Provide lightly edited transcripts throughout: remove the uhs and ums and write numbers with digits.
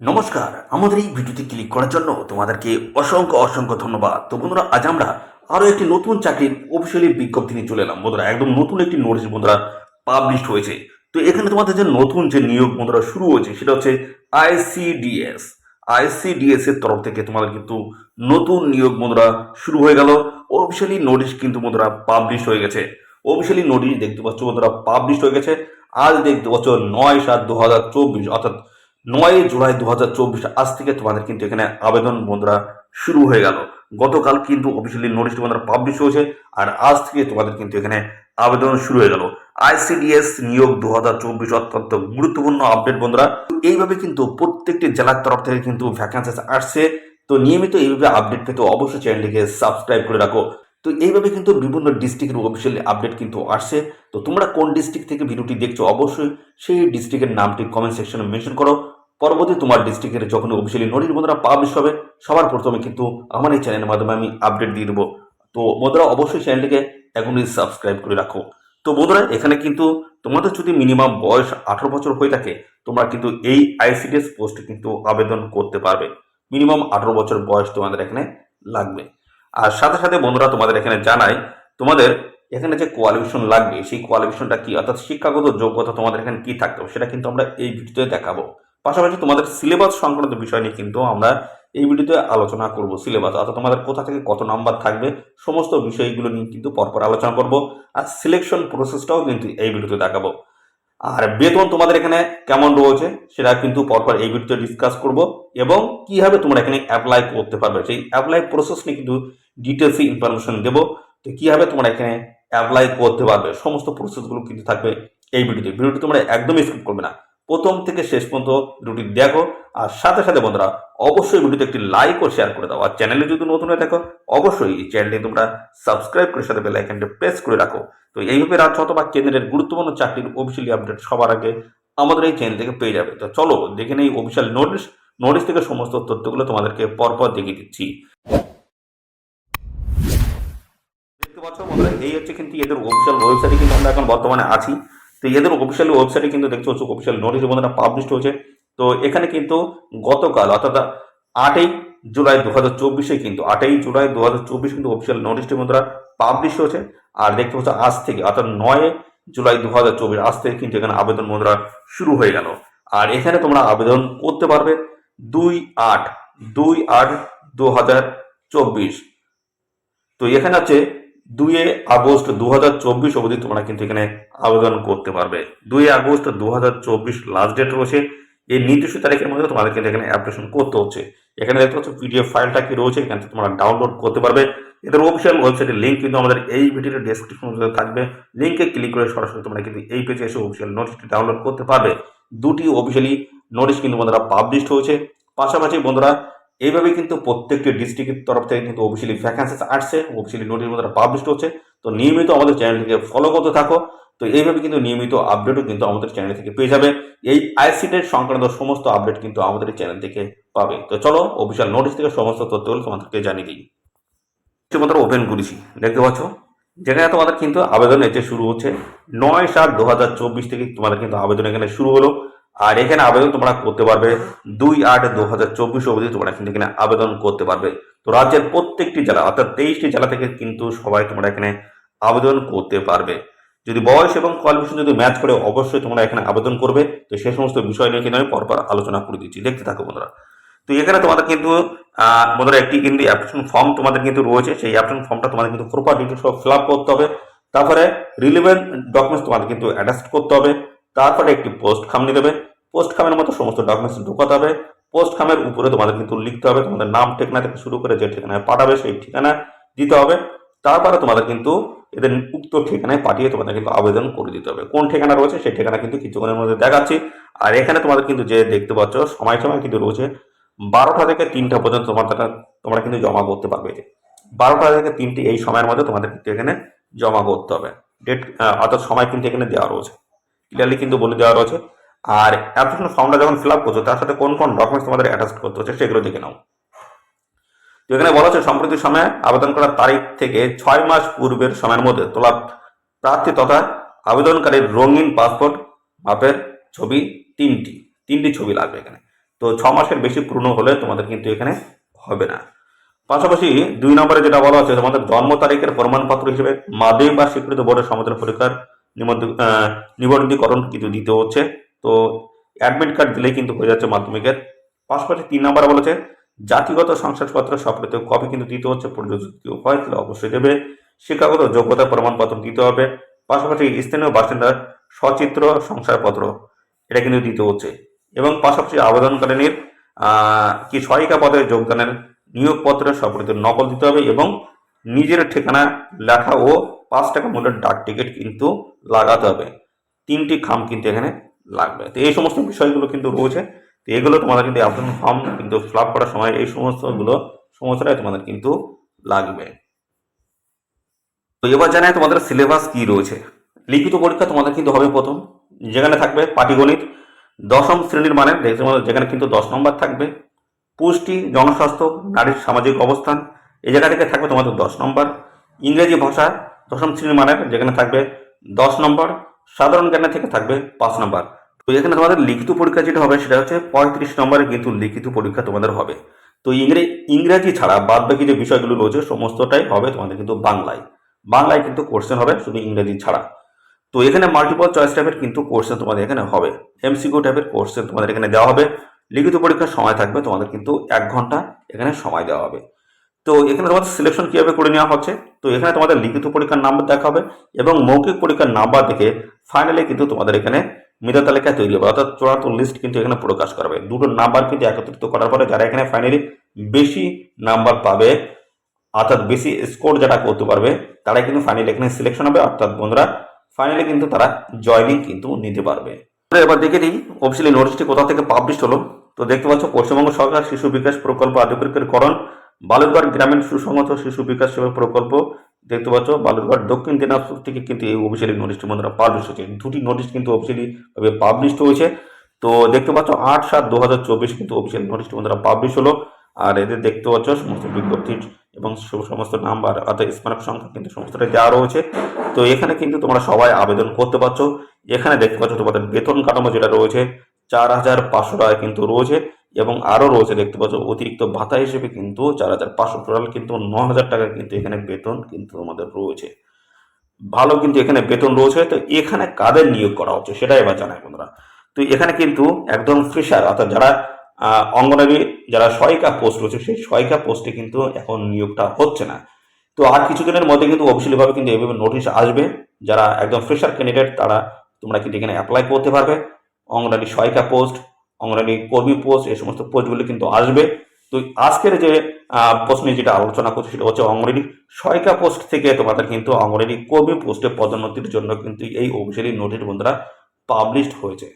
নমস্কার, আমাদের এই ভিডিওতে ক্লিক করার জন্য তোমাদেরকে অসংখ্য অসংখ্য ধন্যবাদ। তো বন্ধুরা, আজ আমরা আরো একটি নতুন চাকরির অফিসিয়ালি বিজ্ঞপ্তি নিয়ে চলে এলাম। বন্ধুরা, একদম নতুন একটি নোটিশ বন্ধুরা পাবলিশ হয়েছে। তো এখানে তোমাদের যে নতুন যে নিয়োগ বন্ধুরা শুরু হয়েছে সেটা হচ্ছে আইসিডিএস। আইসিডিএস এর তরফ থেকে তোমাদের কিন্তু নতুন নিয়োগ বন্ধুরা শুরু হয়ে গেল। অফিসিয়ালি নোটিশ কিন্তু বন্ধুরা পাবলিশ হয়ে গেছে। অফিসিয়ালি নোটিশ দেখতে পাচ্ছ বন্ধুরা পাবলিশ হয়ে গেছে। আজ দেখতে পাচ্ছ 9/7/2024, অর্থাৎ 9 জুলাই 2024, আজ থেকে তোমাদের কিন্তু এখানে আবেদন বন্ধুরা শুরু হয়ে গেল। গতকাল কিন্তু অফিসিয়ালি নোটিশটি বন্ধুরা পাবলিশ হয়েছে, আর আজ থেকে তোমাদের কিন্তু এখানে আবেদন শুরু হয়ে গেল। আইসিডিএস নিয়োগ 2024 অত্যন্ত গুরুত্বপূর্ণ আপডেট বন্ধুরা। এইভাবে কিন্তু প্রত্যেকটি জেলার তরফ থেকে কিন্তু ভ্যাকান্সি আসছে। তো নিয়মিত এইভাবে আপডেট পেতে অবশ্যই চ্যানেলটিকে সাবস্ক্রাইব করে রাখো। তো এইভাবে কিন্তু বিভিন্ন ডিস্ট্রিক্টের অফিসিয়ালি আপডেট কিন্তু আসছে। তো তোমরা কোন ডিস্ট্রিক্ট থেকে ভিডিওটি দেখছো অবশ্যই সেই ডিস্ট্রিক্টের নামটি কমেন্ট সেকশনে মেনশন করো। পরবর্তী তোমার ডিস্ট্রিক্টের যখন অফিসিয়ালি নোটিশ বন্ধুরা পাবলিশ হবে, সবার প্রথমে কিন্তু আমার এই চ্যানেলের মাধ্যমে আমি আপডেট দিয়ে দেবো। তো বন্ধুরা, অবশ্যই চ্যানেলটিকে এখনই সাবস্ক্রাইব করে রাখো। তো বন্ধুরা, এখানে কিন্তু তোমাদের যদি মিনিমাম বয়স 18 বছর হয়ে থাকে, তোমরা কিন্তু এই আইসিডিএস পোস্টে কিন্তু আবেদন করতে পারবে। মিনিমাম 18 বছর বয়স তোমাদের এখানে লাগবে। আর সাথে সাথে বন্ধুরা, তোমাদের এখানে জানাই, তোমাদের এখানে যে কোয়ালিফিকেশন লাগবে সেই কোয়ালিফিকেশনটা কি, অর্থাৎ শিক্ষাগত যোগ্যতা তোমাদের এখানে কি থাকতে হবে সেটা কিন্তু আমরা এই ভিডিওতে দেখাবো। পাশাপাশি তোমাদের সিলেবাস সংক্রান্ত বিষয় নিয়ে কিন্তু আমরা এই ভিডিওতে আলোচনা করব। সিলেবাস অর্থাৎ তোমাদের কোথা থেকে কত নাম্বার থাকবে, সমস্ত বিষয়গুলো নিয়ে কিন্তু পরপর আলোচনা করব। আর সিলেকশন প্রসেসটাও কিন্তু এই ভিডিওতে দেখাবো। আর বেতন তোমাদের এখানে কেমন রয়েছে সেটা কিন্তু পরপর এই ভিডিওতে ডিসকাস করব, এবং কিভাবে তোমরা এখানে অ্যাপ্লাই করতে পারবে সেই অ্যাপ্লাই প্রসেস নিয়ে কিন্তু ডিটেলসে ইনফরমেশন দেবো। তো কিভাবে তোমরা এখানে অ্যাপ্লাই করতে পারবে সমস্ত প্রসেসগুলো কিন্তু থাকবে এই ভিডিওটি তোমরা একদমই স্কিপ করবে না, প্রথম থেকে শেষ পর্যন্ত ভিডিওটি দেখো। আর সাথে সাথে বন্ধুরা, অবশ্যই ভিডিওতে একটি লাইক ও শেয়ার করে দাও। আর চ্যানেলে যদি নতুন হয়ে থাকো, অবশ্যই এই চ্যানেলটি তোমরা সাবস্ক্রাইব করে সাথে বেল আইকনটি প্রেস করে রাখো। তো এইভাবে রাজ্য অথবা কেন্দ্রের গুরুত্বপূর্ণ চাকরির অফিসিয়ালি আপডেট সবার আগে আমাদের এই চ্যানেল থেকে পেয়ে যাবে। তো চলো দেখে নেই অফিসিয়াল নোটিশ থেকে সমস্ত তথ্যগুলো তোমাদেরকে পরপর দেখিয়ে দিচ্ছি। দেখতে পাচ্ছ বন্ধুরা, এই হচ্ছে কিন্তু এদের অফিসিয়াল ওয়েবসাইটে কিন্তু আমরা এখন বর্তমানে আছি। তো এদের অফিসিয়াল ওয়েবসাইটে কিন্তু দেখতে পাচ্ছ অফিসিয়াল নোটিশ বন্ধুরা পাবলিশ হয়েছে। তো এখানে কিন্তু গতকাল অর্থাৎ 8 জুলাই 2024 কিন্তু 8 জুলাই 2024 কিন্তু অফিসিয়াল নোটিশটি বন্ধুরা পাবলিশ হয়েছে। আর দেখতে পাচ্ছ আজ থেকে অর্থাৎ 9 জুলাই 2024, আজ থেকে কিন্তু এখানে আবেদন বন্ধুরা শুরু হয়ে গেল। আর এখানে তোমরা আবেদন করতে পারবে 2/8/2024। তো এখানে আছে 2 আগস্ট 2024 অবধি তোমরা কিন্তু এখানে আবেদন করতে পারবে। 2 আগস্ট 2024 লাস্ট ডেট রয়েছে। এই নির্দিষ্ট তারিখের মধ্যে তোমাদের কিন্তু এখানে অ্যাপ্লিকেশন করতে হচ্ছে। এখানে দেখতে পাচ্ছ পিডিএফ ফাইলটা কি রয়েছে, এখান থেকে তোমরা ডাউনলোড করতে পারবে। এদের অফিসিয়াল ওয়েবসাইটের লিঙ্ক কিন্তু আমাদের এই ভিডিওর ডেসক্রিপশনে থাকবে। লিঙ্কে ক্লিক করে সরাসরি তোমরা কিন্তু এই পেজে এসে অফিসিয়াল নোটিশটি ডাউনলোড করতে পারবে। দুটি অফিসিয়ালি নোটিশ কিন্তু বন্ধুরা পাবলিশ হয়েছে। পাশাপাশি বন্ধুরা, এইভাবে কিন্তু প্রত্যেকটি ডিস্ট্রিক্টের তরফ থেকে কিন্তু অফিসিয়ালি ভ্যাকান্সি আসছে, অফিসিয়ালি নোটিশ বন্ধুরা পাবলিশ হচ্ছে। তো নিয়মিত আমাদের চ্যানেলটিকে ফলো করতে থাকো। তো এইভাবে কিন্তু নিয়মিত আপডেটও কিন্তু আমাদের চ্যানেল থেকে পেয়ে যাবে। এই আইসিডের সংক্রান্ত সমস্ত আপডেট কিন্তু আমাদের চ্যানেল থেকে পাবে। তো চলো অফিসিয়াল নোটিশ থেকে সমস্ত তথ্যগুলো তোমাদেরকে জানিয়ে দিই। বন্ধুরা, ওপেন করেছি, দেখতে পাচ্ছ যেখানে তোমাদের কিন্তু আবেদন এসে শুরু হচ্ছে 9/7/2024 থেকে তোমাদের কিন্তু আবেদন এখানে শুরু হলো। আর এখানে আবেদন তোমরা করতে পারবে 2/8/2024 অবধি তোমরা কিন্তু এখানে আবেদন করতে পারবে। তো রাজ্যের প্রত্যেকটি জেলা অর্থাৎ 23টি জেলা থেকে কিন্তু সবাই তোমরা এখানে আবেদন করতে পারবে। যদি বয়স এবং কোয়ালিফিকেশন যদি ম্যাচ করে, অবশ্যই তোমরা এখানে আবেদন করবে। তো সেই সমস্ত বিষয় নিয়ে কিন্তু আমি পরপর আলোচনা করে দিচ্ছি, দেখতে থাকো বন্ধুরা। তো এখানে তোমাদের কিন্তু বন্ধুরা একটি কিন্তু অ্যাপ্লিকেশন ফর্ম তোমাদের কিন্তু রয়েছে। সেই অ্যাপ্লিকেশন ফর্মটা তোমাদের কিন্তু প্রপার ডিটেলস সব ফিল আপ করতে হবে। তারপরে রিলেভেন্ট ডকুমেন্টস তোমাদের কিন্তু অ্যাটাচ করতে হবে। তারপরে একটি পোস্ট খাম নিয়ে দেবে। পোস্ট খামের মতো সমস্ত ডকুমেন্টস ঢোকাতে হবে। পোস্ট খামের উপরে তোমাদের কিন্তু লিখতে হবে তোমাদের নাম ঠিকানা থেকে শুরু করে যে ঠিকানায় পাঠাবে সেই ঠিকানা দিতে হবে। তারপরে তোমাদের কিন্তু এদের উক্ত ঠিকানায় পাঠিয়ে তোমাদের কিন্তু আবেদন করে দিতে হবে। কোন ঠিকানা রয়েছে সেই ঠিকানা কিন্তু কিছুক্ষণের মধ্যে দেখাচ্ছি। আর এখানে তোমাদের কিন্তু যে দেখতে পাচ্ছ সময় কিন্তু রয়েছে 12টা থেকে 3টা পর্যন্ত তোমরা কিন্তু জমা করতে পারবে। 12টা থেকে 3টে এই সময়ের মধ্যে তোমাদের কিন্তু এখানে জমা করতে হবে। ডেট অর্থাৎ সময় কিন্তু এখানে দেওয়া রয়েছে, ক্লিয়ারলি কিন্তু বলে দেওয়া রয়েছে। আর অ্যাপ্লিকেশন ফর্মটা যখন ফিল আপ করছো, তার সাথে কোন কোন ডকুমেন্টস তোমাদের অ্যাটাচ করতে হচ্ছে সেগুলো দেখে নাও। তো এখানে বলা হচ্ছে সম্প্রতি সময়ে আবেদন করার তারিখ থেকে 6 মাস পূর্বের সময়ের মধ্যে তোলা প্রার্থী তথা আবেদনকারীর রঙিন পাসপোর্ট মাপের ছবি তিনটি ছবি লাগবে এখানে। তো 6 মাসের বেশি পূর্ণ হলে তোমাদের কিন্তু এখানে হবে না। পাশাপাশি 2 নম্বরে যেটা বলা হচ্ছে, তোমাদের জন্ম তারিখের প্রমাণপত্র হিসেবে মাধ্যমিক বা স্বীকৃত বোর্ডের সমতুল্য পরীক্ষার নিবন্ধীকরণ কিন্তু দিতে হচ্ছে। তো অ্যাডমিট কার্ড দিলেই কিন্তু হয়ে যাচ্ছে মাধ্যমিকের। পাশাপাশি 3 নম্বরে বলেছে জাতিগত শংসাপত্র সপ্রত কপি কিন্তু দিতে হচ্ছে, প্রযোজ্য যদি হয় তাহলে অবশ্যই দেবে। শিক্ষাগত যোগ্যতা প্রমাণপত্র দিতে হবে। পাশাপাশি স্থানীয় বাসিন্দার সচিত্র শংসাপত্র এটা কিন্তু দিতে হচ্ছে। এবং পাশাপাশি আবেদনকারীর কি সহায়িকা পদে যোগদানের নিয়োগপত্রের সপরিত নকল দিতে হবে এবং নিজের ঠিকানা লেখা ও 5 টাকা মূল্যের ডাক টিকিট কিন্তু লাগাতে হবে। 3টি খাম কিন্তু এখানে লাগবে। তো এই সমস্ত বিষয়গুলো কিন্তু রয়েছে। তো এগুলো তোমাদের কিন্তু আবেদন ফর্ম কিন্তু ফিল আপ করার সময় এই সমস্তটাই তোমাদের কিন্তু লাগবে। তো এবার জানাই তোমাদের সিলেবাস কি রয়েছে। লিখিত পরীক্ষা তোমাদের কিন্তু হবে প্রথম, যেখানে থাকবে পাটিগণিত 10ম শ্রেণীর মানে যেখানে কিন্তু 10 নম্বর থাকবে। পুষ্টি, জনস্বাস্থ্য, নারীর সামাজিক অবস্থান এই জায়গা থেকে থাকবে তোমাদের 10 নম্বর। ইংরেজি ভাষা 10ম শ্রেণীর মানে যেখানে থাকবে 10 নম্বর। সাধারণ জ্ঞানের থেকে থাকবে 5 নম্বর। তো এখানে তোমাদের লিখিত পরীক্ষা যেটা হবে সেটা হচ্ছে 35 নম্বরের কিন্তু লিখিত পরীক্ষা তোমাদের হবে। তো ইংরেজি ছাড়া বাদ বাকি যে বিষয়গুলো রয়েছে সমস্তটাই হবে তোমাদের কিন্তু বাংলায় কিন্তু কোশ্চেন হবে, শুধু ইংরেজি ছাড়া। তো এখানে মাল্টিপল চয়েস টাইপের কিন্তু কোশ্চেন তোমাদের এখানে হবে, এমসিকিউ টাইপের কোশ্চেন তোমাদের এখানে দেওয়া হবে। লিখিত পরীক্ষার সময় থাকবে তোমাদের কিন্তু 1 ঘন্টা এখানে সময় দেওয়া হবে। তো এখানে তোমাদের সিলেকশন কিভাবে করে নেওয়া হচ্ছে, তো এখানে তোমাদের লিখিত পরীক্ষার নাম্বার দেখা হবে এবং মৌখিক পরীক্ষার নাম্বার দেখে ফাইনালি কিন্তু তোমাদের এখানে মেধা তালিকা তৈরি হবে, অর্থাৎ চূড়ান্ত লিস্ট কিন্তু এখানে প্রকাশ করবে। দুটো নাম্বার কিন্তু একত্রিত করার পরে যারা এখানে ফাইনালি বেশি নাম্বার পাবে, অর্থাৎ বেশি স্কোর যারা করতে পারবে তারাই কিন্তু ফাইনালি এখানে সিলেকশন হবে, অর্থাৎ বন্ধুরা ফাইনালি কিন্তু তারা জয়নিং কিন্তু নিতে পারবে। এবার দেখে নিই অফিসিয়ালি নোটিশটি কোথা থেকে পাবলিশ হলো। তো দেখতে পাচ্ছ পশ্চিমবঙ্গ সরকার শিশু বিকাশ প্রকল্প আধিকারিকরণ বালুরঘাট গ্রামীণ সুসংহত শিশু বিকাশ সেবা প্রকল্প, দেখতে পাচ্ছ বালুরঘাট দক্ষিণ দিনাজপুর থেকে কিন্তু এই অফিসিয়ালি নোটিশটি বন্ধুরা পাবলিশ হয়েছে। 2টি নোটিশ কিন্তু অফিসিয়ালি ভাবে পাবলিশ হয়েছে। তো দেখতে পাচ্ছ 8/7/2024 কিন্তু অফিসিয়াল নোটিশটি বন্ধুরা পাবলিশ হলো। আর এদের দেখতে পাচ্ছ সমস্ত বিজ্ঞপ্তি এবং সমস্ত নাম্বার অর্থাৎ স্মারক সংখ্যা কিন্তু সমস্তটাই দেওয়া রয়েছে। তো এখানে কিন্তু তোমরা সবাই আবেদন করতে পারছো। এখানে দেখতে পাচ্ছ তোমাদের বেতন কাঠামো যেটা রয়েছে 4,500 টাকা কিন্তু রয়েছে এবং আরও রয়েছে দেখতে পাচ্ছ অতিরিক্ত ভাতা হিসেবে কিন্তু 4,500, টোটাল কিন্তু 9,000 টাকা কিন্তু এখানে বেতন কিন্তু তোমাদের রয়েছে। ভালো কিন্তু এখানে বেতন রয়েছে। তো এখানে কাদের নিয়োগ করা হচ্ছে সেটা এবার জানাই বন্ধুরা। তো এখানে কিন্তু একদম ফ্রেশার অর্থাৎ যারা অঙ্গনারী যারা সহায়িকা পোস্ট রয়েছে সেই সহায়িকা পোস্টে কিন্তু এখন নিয়োগটা হচ্ছে না। তো আর কিছুদিনের মধ্যে কিন্তু অফিসিয়ালি ভাবে কিন্তু এইভাবে নোটিশ আসবে। যারা একদম ফ্রেশার ক্যান্ডিডেট তারা তোমরা কিন্তু এখানে অ্যাপ্লাই করতে পারবে। অঙ্গনারী সহায়িকা পোস্ট, অঙ্গনারী কর্মী পোস্ট এই সমস্ত পোস্টগুলো কিন্তু আসবে। তো আজকের যে প্রশ্নে যেটা আলোচনা করছি সেটা হচ্ছে অঙ্গনারী সহায়িকা পোস্ট থেকে তোমাদের কিন্তু অঙ্গনারী কর্মী পোস্টে পদোন্নতির জন্য কিন্তু এই অফিসিয়ালি নোটিশ বন্ধুরা পাবলিশড হয়েছে।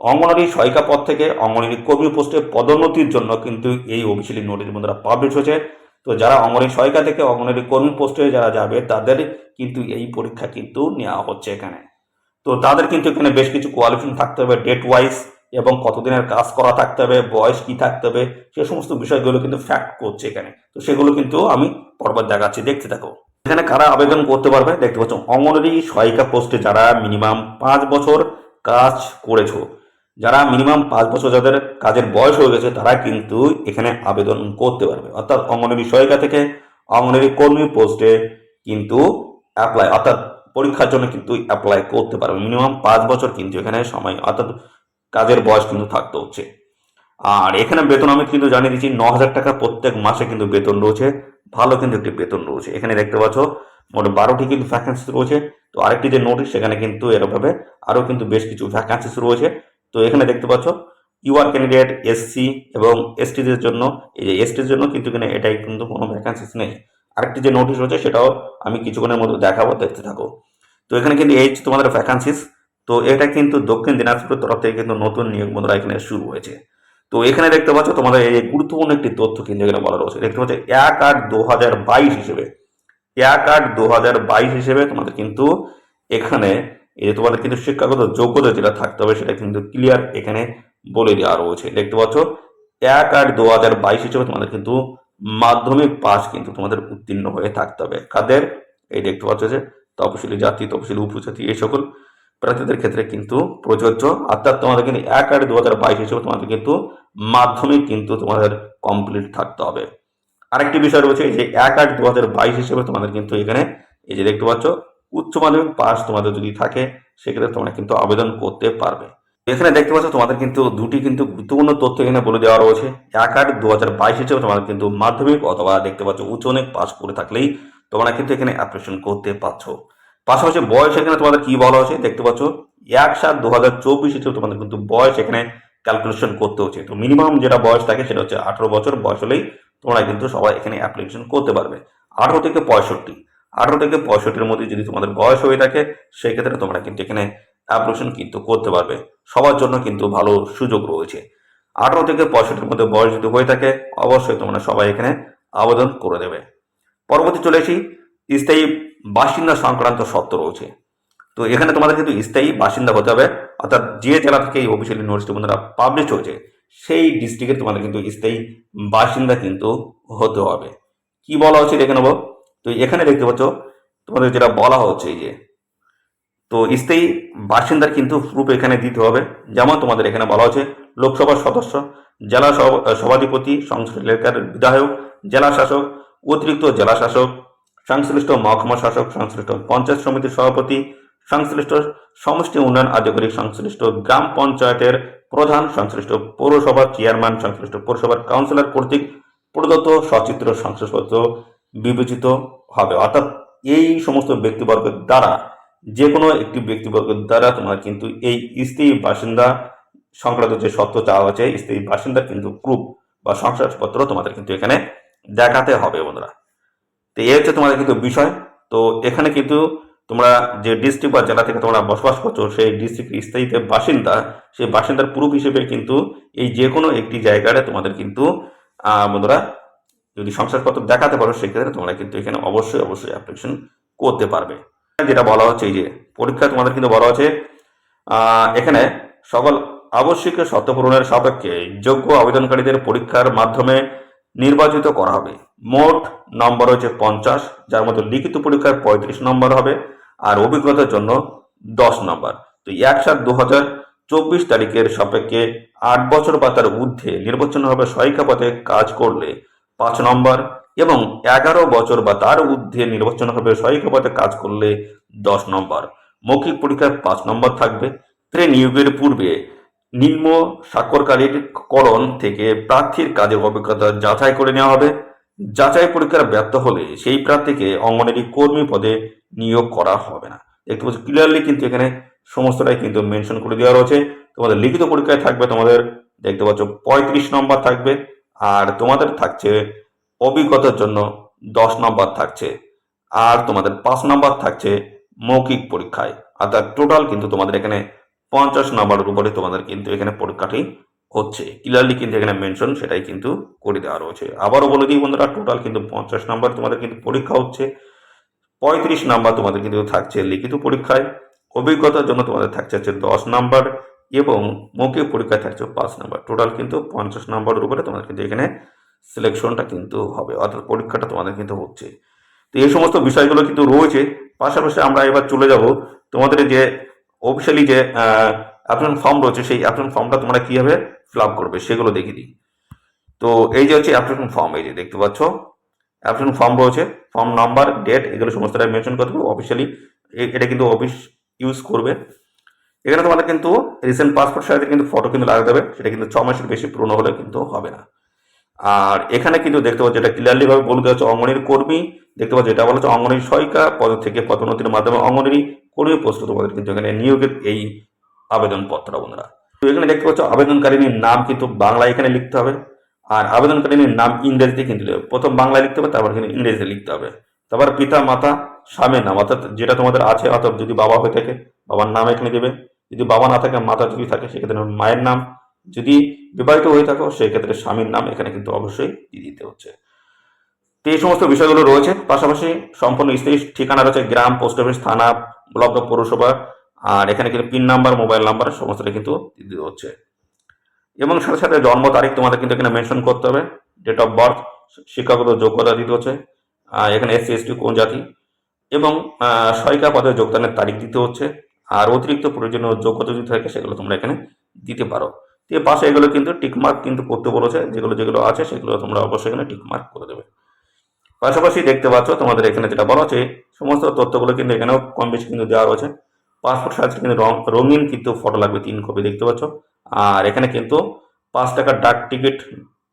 অঙ্গনারী সহায়িকা পদ থেকে অঙ্গনারী কর্মী পোস্টে পদোন্নতির জন্য কিন্তু এই অফিসিয়ালি নোটিশ বন্ধুরা পাবলিশ হয়েছে। তো যারা অঙ্গনারী সহায়িকা থেকে অঙ্গনারী কর্মী পোস্টে যারা যাবে তাদের কিন্তু এই পরীক্ষা কিন্তু নেওয়া হচ্ছে এখানে। তো তাদের কিন্তু এখানে বেশ কিছু কোয়ালিফিকেশন থাকতে হবে ডেট ওয়াইজ এবং কতদিনের কাজ করা থাকতে হবে, বয়স কি থাকতে হবে, সে সমস্ত বিষয়গুলো কিন্তু ফ্যাক্ট করছে এখানে। তো সেগুলো কিন্তু আমি পরপর দেখাচ্ছি, দেখতে থাকো। এখানে কারা আবেদন করতে পারবে দেখতে পাচ্ছ, অঙ্গনারী সহায়িকা পোস্টে যারা মিনিমাম 5 বছর কাজ করেছো, যারা মিনিমাম 5 বছর যাদের কাজের বয়স হয়ে গেছে তারা কিন্তু এখানে আবেদন করতে পারবে। অর্থাৎ অঙ্গনারী সহায়িকা থেকে অঙ্গনারী কর্মী পোস্টে কিন্তু অ্যাপ্লাই অর্থাৎ পরীক্ষার জন্য কিন্তু অ্যাপ্লাই করতে পারবে। মিনিমাম 5 বছর কিন্তু এখানে সময় অর্থাৎ কাজের বয়স কিন্তু থাকতে হচ্ছে। আর এখানে বেতন আমি কিন্তু জানিয়ে দিচ্ছি 9,000 টাকা প্রত্যেক মাসে কিন্তু বেতন রয়েছে। ভালো কিন্তু একটি বেতন রয়েছে। এখানে দেখতে পাচ্ছ মোট 12টি কিন্তু ভ্যাকেন্সি রয়েছে। তো আরেকটি যে নোটিশ সেখানে কিন্তু এরকমভাবে আরও কিন্তু বেশ কিছু ভ্যাকেন্সিস রয়েছে। তো এখানে দেখতে পাচ্ছ ইউআর ক্যান্ডিডেট এসসি এবং এসটিদের জন্য, এই যে এসটির জন্য কিন্তু এখানে এটাই কিন্তু কোনো ভ্যাকেন্সিস নেই। আরেকটি যে নোটিশ রয়েছে সেটাও আমি কিছুক্ষণের মধ্যে দেখাবো, দেখতে থাকো। তো এখানে কিন্তু এই তোমাদের ভ্যাকেন্সিস। তো এটা কিন্তু দক্ষিণ দিনাজপুরের তরফ থেকে কিন্তু নতুন নিয়োগ বন্ধুরা এখানে শুরু হয়েছে। তো এখানে দেখতে পাচ্ছ তোমাদের এই গুরুত্বপূর্ণ একটি তথ্য কিন্তু এখানে বলা রয়েছে। দেখতে পাচ্ছ 1/8/2022 হিসেবে 1/8/2022 হিসেবে তোমাদের কিন্তু এখানে এই যে তোমাদের কিন্তু শিক্ষাগত যোগ্যতা যেটা থাকতে হবে সেটা কিন্তু ক্লিয়ার এখানে বলে দেওয়া রয়েছে। দেখতে পাচ্ছ 1/8/2022 হিসেবে তোমাদের কিন্তু মাধ্যমিক পাস কিন্তু তোমাদের উত্তীর্ণ হয়ে থাকতে হবে। কাদের? এই দেখতে পাচ্ছ যে তপশিলি জাতি, তপশিলি উপজাতি এই সকল। প্রার্থীদের ক্ষেত্রে কিন্তু প্রযোজ্য। অর্থাৎ তোমাদের কিন্তু 1/8/2022 হিসেবে তোমাদের কিন্তু মাধ্যমিক কিন্তু তোমাদের কমপ্লিট থাকতে হবে। আরেকটি বিষয় রয়েছে যে 1/8/2022 হিসেবে তোমাদের কিন্তু এখানে এই যে দেখতে পাচ্ছ উচ্চ মাধ্যমিক পাস তোমাদের যদি থাকে সেক্ষেত্রে তোমরা কিন্তু আবেদন করতে পারবে। এখানে দেখতে পাচ্ছ তোমাদের কিন্তু দুটি কিন্তু গুরুত্বপূর্ণ তথ্য এখানে বলে দেওয়া রয়েছে। 1/8/2022 হিসেবে তোমাদের কিন্তু মাধ্যমিক অথবা দেখতে পাচ্ছ উচ্চ মাধ্যমিক পাস করে থাকলেই তোমরা কিন্তু এখানে অ্যাপ্লিকেশন করতে পারছো। পাশাপাশি বয়স এখানে তোমাদের কি বলা হয়েছে দেখতে পাচ্ছ 1/7/2024 হিসেবে তোমাদের কিন্তু বয়স এখানে ক্যালকুলেশন করতে হচ্ছে। তো মিনিমাম যেটা বয়স থাকে সেটা হচ্ছে 18 বছর বয়স হলেই তোমরা কিন্তু সবাই এখানে অ্যাপ্লিকেশন করতে পারবে। 18 থেকে 65, 18 থেকে 65-র মধ্যে যদি তোমাদের বয়স হয়ে থাকে সেক্ষেত্রে তোমরা কিন্তু এখানে অ্যাপ্লিকেশন কিন্তু করতে পারবে। সবার জন্য কিন্তু ভালো সুযোগ রয়েছে। 18 থেকে 65-র মধ্যে বয়স যদি হয়ে থাকে অবশ্যই তোমরা সবাই এখানে আবেদন করে দেবে। পরবর্তী চলে আসি স্থায়ী বাসিন্দা সংক্রান্ত শর্ত রয়েছে। তো এখানে তোমাদের কিন্তু স্থায়ী বাসিন্দা হতে হবে, অর্থাৎ যে জেলা থেকে এই অফিসিয়াল ইউনিভার্সিটি বন্ধুরা পাবলিশ হয়েছে সেই ডিস্ট্রিক্টের তোমাদের কিন্তু স্থায়ী বাসিন্দা কিন্তু হতে হবে। কি বলা হচ্ছে দেখে নেবো। তো এখানে দেখতে পাচ্ছ তোমাদের যেটা বলা হচ্ছে এই যে, তো স্থায়ী বাসিন্দার কিন্তু প্রুফ এখানে দিতে হবে। যেমন তোমাদের এখানে বলা হচ্ছে লোকসভার সদস্য, জেলা সভাধিপতি, সংশ্লিষ্ট এলাকার বিধায়ক, জেলা শাসক, অতিরিক্ত জেলা শাসক, সংশ্লিষ্ট মহকুমা শাসক, সংশ্লিষ্ট পঞ্চায়েত সমিতির সভাপতি, সংশ্লিষ্ট সমষ্টি উন্নয়ন আধিকারিক, সংশ্লিষ্ট গ্রাম পঞ্চায়েতের প্রধান, সংশ্লিষ্ট পৌরসভার চেয়ারম্যান, সংশ্লিষ্ট পৌরসভার কাউন্সিলর কর্তৃক প্রদত্ত সচিত্র শংসাপত্র বিবেচিত হবে। অর্থাৎ এই সমস্ত ব্যক্তিবর্গের দ্বারা যে কোনো একটি ব্যক্তিবর্গের দ্বারা তোমার কিন্তু এই স্থায়ী বাসিন্দা সংক্রান্ত যে সত্য চাওয়া হচ্ছে স্থায়ী বাসিন্দার কিন্তু প্রুফ বা শংসাপত্র তোমাদের কিন্তু এখানে দেখাতে হবে বন্ধুরা। তো এই হচ্ছে তোমাদের কিন্তু বিষয়। তো এখানে কিন্তু তোমরা যে ডিস্ট্রিক্ট বা জেলা থেকে তোমরা বসবাস করছো সেই ডিস্ট্রিক্টের স্থায়ী যে বাসিন্দা সেই বাসিন্দার প্রুফ হিসেবে কিন্তু এই যে কোনো একটি জায়গায় তোমাদের কিন্তু বন্ধুরা যদি শংসাপত্র দেখাতে পারো সেক্ষেত্রে তোমরা কিন্তু এখানে অবশ্যই অ্যাপ্লিকেশন করতে পারবে। যেটা বলা হচ্ছে এই যে পরীক্ষা তোমাদের কিন্তু বলা হচ্ছে এখানে সকল আবশ্যিক শর্ত পূরণের সাপেক্ষে যোগ্য আবেদনকারীদের পরীক্ষার মাধ্যমে নির্বাচিত করা হবে। মোট নম্বর হচ্ছে 50, যার মধ্যে লিখিত পরীক্ষায় 35 নম্বর হবে আর অভিজ্ঞতার জন্য 10 নম্বর। তো 1/7/2024 তারিখের সাপেক্ষে 8 বছর বা তার ঊর্ধ্বে নির্বাচনভাবে সহায়িকা পদে কাজ করলে 5 নম্বর এবং 11 বছর বা তার ঊর্ধ্বে নির্বাচনভাবে সহায়িকা পদে কাজ করলে 10 নম্বর। মৌখিক পরীক্ষায় 5 নম্বর থাকবে। নিয়োগের পূর্বে নিম্ন স্বাক্ষরকারীকরণ থেকে প্রার্থীর কাজের অভিজ্ঞতা যাচাই করে নেওয়া হবে। যাচাই পরীক্ষার ব্যর্থ হলে সেই প্রার্থীকে অঙ্গনারী কর্মী পদে নিয়োগ করা হবে না। দেখতে পাচ্ছ ক্লিয়ারলি কিন্তু এখানে সমস্তটাই কিন্তু মেনশন করে দেওয়া রয়েছে। তোমাদের লিখিত পরীক্ষায় থাকবে তোমাদের দেখতে পাচ্ছ 35 নম্বর থাকবে আর তোমাদের থাকছে অভিজ্ঞতার জন্য 10 নম্বর থাকছে আর তোমাদের 5 নম্বর থাকছে মৌখিক পরীক্ষায়। অর্থাৎ টোটাল কিন্তু তোমাদের এখানে 50 নম্বরের উপরে তোমাদের কিন্তু এখানে পরীক্ষাটি হচ্ছে। ক্লিয়ারলি কিন্তু এখানে মেনশন সেটাই কিন্তু করে দেওয়া রয়েছে। আবারও বলে দিই বন্ধুরা টোটাল কিন্তু 50 নম্বর তোমাদের কিন্তু পরীক্ষা হচ্ছে। 35 নম্বর তোমাদের কিন্তু থাকছে লিখিত পরীক্ষায়, অভিজ্ঞতার জন্য তোমাদের থাকছে 10 নম্বর এবং মৌখিক পরীক্ষায় থাকছে 5 নম্বর। টোটাল কিন্তু 50 নম্বরের উপরে তোমাদের কিন্তু এখানে সিলেকশনটা কিন্তু হবে, অর্থাৎ পরীক্ষাটা তোমাদের কিন্তু হচ্ছে। তো এই সমস্ত বিষয়গুলো কিন্তু রয়েছে। পাশাপাশি আমরা এবার চলে যাব তোমাদের যে অফিসিয়ালি যে অ্যাপ্লিকেশন ফর্ম রয়েছে সেই অ্যাপ্লিকেশন ফর্মটা তোমরা কীভাবে ফিল আপ করবে সেগুলো দেখিয়ে দিই। তো এই যে হচ্ছে অ্যাপ্লিকেশন ফর্ম, এই যে দেখতে পাচ্ছ অ্যাপ্লিকেশন ফর্ম রয়েছে, ফর্ম নাম্বার, ডেট এগুলো সমস্তটাই মেনশন করতে হবে। অফিসিয়ালি এটা কিন্তু অফিস ইউজ করবে। এখানে তোমাদের কিন্তু রিসেন্ট পাসপোর্ট সাইজের কিন্তু ফটো কিন্তু লাগাতে হবে, সেটা কিন্তু 6 মাসের বেশি পুরনো হলে কিন্তু হবে না। আর এখানে কিন্তু দেখতে পাচ্ছ এটা ক্লিয়ারলি ভাবে বলে দেওয়া হচ্ছে অঙ্গনের কর্মী, দেখতে পাচ্ছ এটা বলা হচ্ছে অঙ্গনের সহায়িকা পদ থেকে পদোন্নতির মাধ্যমে অঙ্গনের কর্মী প্রস্তুত তোমাদের কিন্তু এখানে নিয়োগের এই আবেদনপত্র বন্ধুরা। তো এখানে দেখতে পাচ্ছ আবেদনকারিনীর নাম কিন্তু বাংলায় এখানে লিখতে হবে আর আবেদনকারিনীর নাম ইংরেজিতে কিন্তু প্রথম বাংলায় লিখতে হবে তারপর কিন্তু ইংরেজিতে লিখতে হবে। তারপর পিতা মাতা স্বামীর নাম অর্থাৎ যেটা তোমাদের আছে, অর্থাৎ যদি বাবা হয়ে থাকে বাবার নাম এখানে দেবে, যদি বাবা না থাকে মাতা যদি থাকে সেক্ষেত্রে মায়ের নাম, যদি বিবাহিত হয়ে থাকো সেক্ষেত্রে স্বামীর নাম এখানে কিন্তু অবশ্যই দিয়ে দিতে হচ্ছে। তো এই সমস্ত বিষয়গুলো রয়েছে। পাশাপাশি সম্পূর্ণ স্থায়ী ঠিকানা রয়েছে গ্রাম, পোস্ট অফিস, থানা, ব্লক বা পৌরসভা আর এখানে কিন্তু পিন নাম্বার, মোবাইল নাম্বার সমস্তটা কিন্তু দিতে হচ্ছে এবং সাথে সাথে জন্ম তারিখ তোমাদের কিন্তু এখানে মেনশন করতে হবে, ডেট অফ বার্থ, শিক্ষাগত যোগ্যতা দিতে হচ্ছে, এখানে SC ST কোন জাতি এবং সহায়িকা পদে যোগদানের তারিখ দিতে হচ্ছে আর অতিরিক্ত প্রয়োজনীয় যোগ্যতা যদি থাকে সেগুলো তোমরা এখানে দিতে পারো। দিয়ে পাশে এগুলো কিন্তু টিকমার্ক কিন্তু করতে বলেছে, যেগুলো যেগুলো আছে সেগুলো তোমরা অবশ্যই এখানে টিকমার্ক করে দেবে। পাশাপাশি দেখতে পাচ্ছ তোমাদের এখানে যেটা বলা হচ্ছে সমস্ত তথ্যগুলো কিন্তু এখানেও কম বেশি কিন্তু দেওয়া রয়েছে। পাসপোর্ট সাইজ কিন্তু রঙিন কিন্তু ফটো লাগবে 3 কপি দেখতে পাচ্ছ। আর এখানে কিন্তু 5 টাকার ডাক টিকিট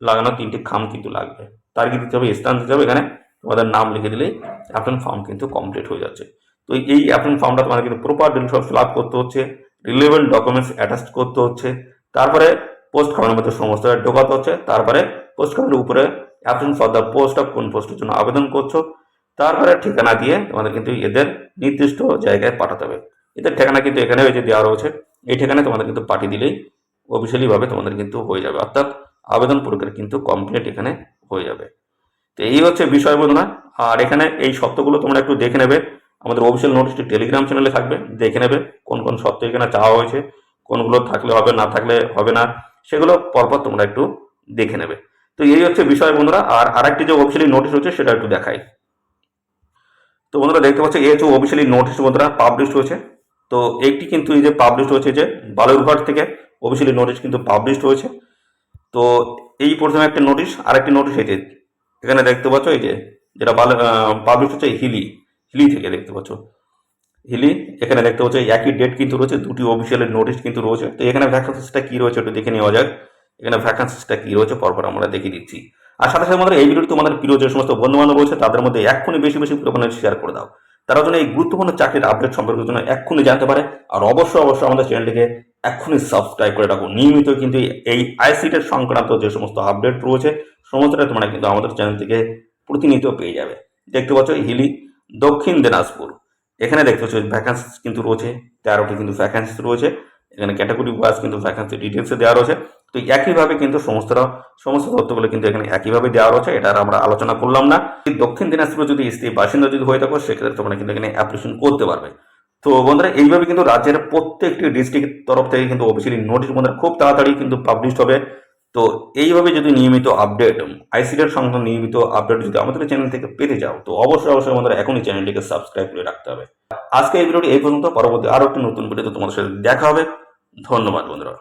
লাগানো 3টি খাম কিন্তু লাগবে। তারিখ দিতে হবে, স্থান দিতে হবে, এখানে তোমাদের নাম লিখে দিলেই অ্যাপ্লিকেশন ফর্ম কিন্তু কমপ্লিট হয়ে যাচ্ছে। তো এই অ্যাপ্লিকেশন ফর্মটা তোমাদের কিন্তু প্রপার ডিটেলস সব ফিল আপ করতে হচ্ছে, রিলেভেন্ট ডকুমেন্টস অ্যাটাচ করতে হচ্ছে, তারপরে পোস্ট খামের মধ্যে সমস্ত ঢোকাতে হচ্ছে, তারপরে পোস্ট খামের উপরে application for the post of কোন পোস্টের জন্য আবেদন করছো, তারপরে ঠিকানা দিয়ে তোমাদের কিন্তু এদের নির্দিষ্ট জায়গায় পাঠাতে হবে। এদের ঠিকানা কিন্তু এখানে ওই যে দেওয়া রয়েছে, এই ঠিকানায় তোমাদের কিন্তু পাঠিয়ে দিলেই অফিসিয়ালি ভাবে তোমাদের কিন্তু হয়ে যাবে, অর্থাৎ আবেদন প্রক্রিয়া কিন্তু কমপ্লিট এখানে হয়ে যাবে। তো এই হচ্ছে বিষয় বন্ধুরা। আর এখানে এই সত্যগুলো তোমরা একটু দেখে নেবে, আমাদের অফিসিয়াল নোটিশটি টেলিগ্রাম চ্যানেলে থাকবে, দেখে নেবে কোন কোন সত্য এখানে চাওয়া হয়েছে, কোনগুলো থাকলে হবে, না থাকলে হবে না, সেগুলো পরপর তোমরা একটু দেখে নেবে। তো এই হচ্ছে বিষয় বন্ধুরা। আর আরেকটি যে অফিসিয়ালি নোটিশ হচ্ছে সেটা একটু দেখাই। তো বন্ধুরা দেখতে পাচ্ছ এই হচ্ছে অফিসিয়ালি নোটিশ বন্ধুরা পাবলিশ হয়েছে। তো এইটি কিন্তু এই যে পাবলিশ হয়েছে যে বালুরঘাট থেকে অফিসিয়ালি নোটিশ কিন্তু পাবলিশ হয়েছে। তো এই প্রথমে একটা নোটিশ, আরেকটি নোটিশ এই যে এখানে দেখতে পাচ্ছ এই যে যেটা পাবলিশ হচ্ছে হিলি হিলি থেকে দেখতে পাচ্ছ হিলি, এখানে দেখতে পাচ্ছ একই ডেট কিন্তু রয়েছে, দুটি অফিসিয়াল নোটিশ কিন্তু রয়েছে। তো এখানে ভ্যাকান্সিসটা কি রয়েছে একটু দেখে নেওয়া যাক। এখানে ভ্যাকান্সিসটা কি রয়েছে পরপর আমরা দেখিয়ে দিচ্ছি। আর সাথে সাথে আমাদের এই ভিডিওটি তোমাদের প্রিয় যে সমস্ত বন্ধু বান্ধব রয়েছে তাদের মধ্যে এক্ষুনি বেশি বেশি পরিমাণে শেয়ার করে দাও, তারা যেন এই গুরুত্বপূর্ণ চাকরির আপডেট সম্পর্কে জন্য এক্ষুনি জানতে পারে। আর অবশ্যই অবশ্যই আমাদের চ্যানেলটিকে এক্ষুনি সাবস্ক্রাইব করে রাখো। নিয়মিত কিন্তু এই আইসিটির সংক্রান্ত যে সমস্ত আপডেট রয়েছে সমস্তটা তোমরা কিন্তু আমাদের চ্যানেল থেকে প্রতিনিয়ত পেয়ে যাবে। দেখতে পাচ্ছ হিলি দক্ষিণ দিনাজপুর, এখানে দেখতে পাচ্ছ ভ্যাকান্সি কিন্তু রয়েছে 13টি কিন্তু ভ্যাকান্সি রয়েছে। এখানে ক্যাটাগরি ওয়াইজ কিন্তু ভ্যাকান্সি ডিটেলসে দেওয়া রয়েছে। তো একইভাবে কিন্তু সমস্ত তথ্যগুলো কিন্তু এখানে একইভাবে দেওয়া রয়েছে, এটা আর আমরা আলোচনা করলাম না। দক্ষিণ দিনাজপুরে যদি স্থায়ী বাসিন্দা যদি হয়ে থাকো সেক্ষেত্রে তোমরা কিন্তু এখানে অ্যাপ্লিকেশন করতে পারবে। তো বন্ধুরা এইভাবে কিন্তু রাজ্যের প্রত্যেকটি ডিস্ট্রিক্টের তরফ থেকে কিন্তু অফিসিয়ালি নোটিশ বন্ধুরা খুব তাড়াতাড়ি কিন্তু পাবলিশ হবে। তো এইভাবে যদি নিয়মিত আপডেট আইসিটির সংক্রান্ত নিয়মিত আপডেট যদি আমাদের চ্যানেল থেকে পেতে যাও তো অবশ্যই অবশ্যই আমাদের এখনই চ্যানেলটিকে সাবস্ক্রাইব করে রাখতে হবে। আজকে এই ভিডিওটি এই পর্যন্ত, পরবর্তী আরো একটি নতুন ভিডিওতে তোমাদের সাথে দেখা হবে। ধন্যবাদ বন্ধুরা।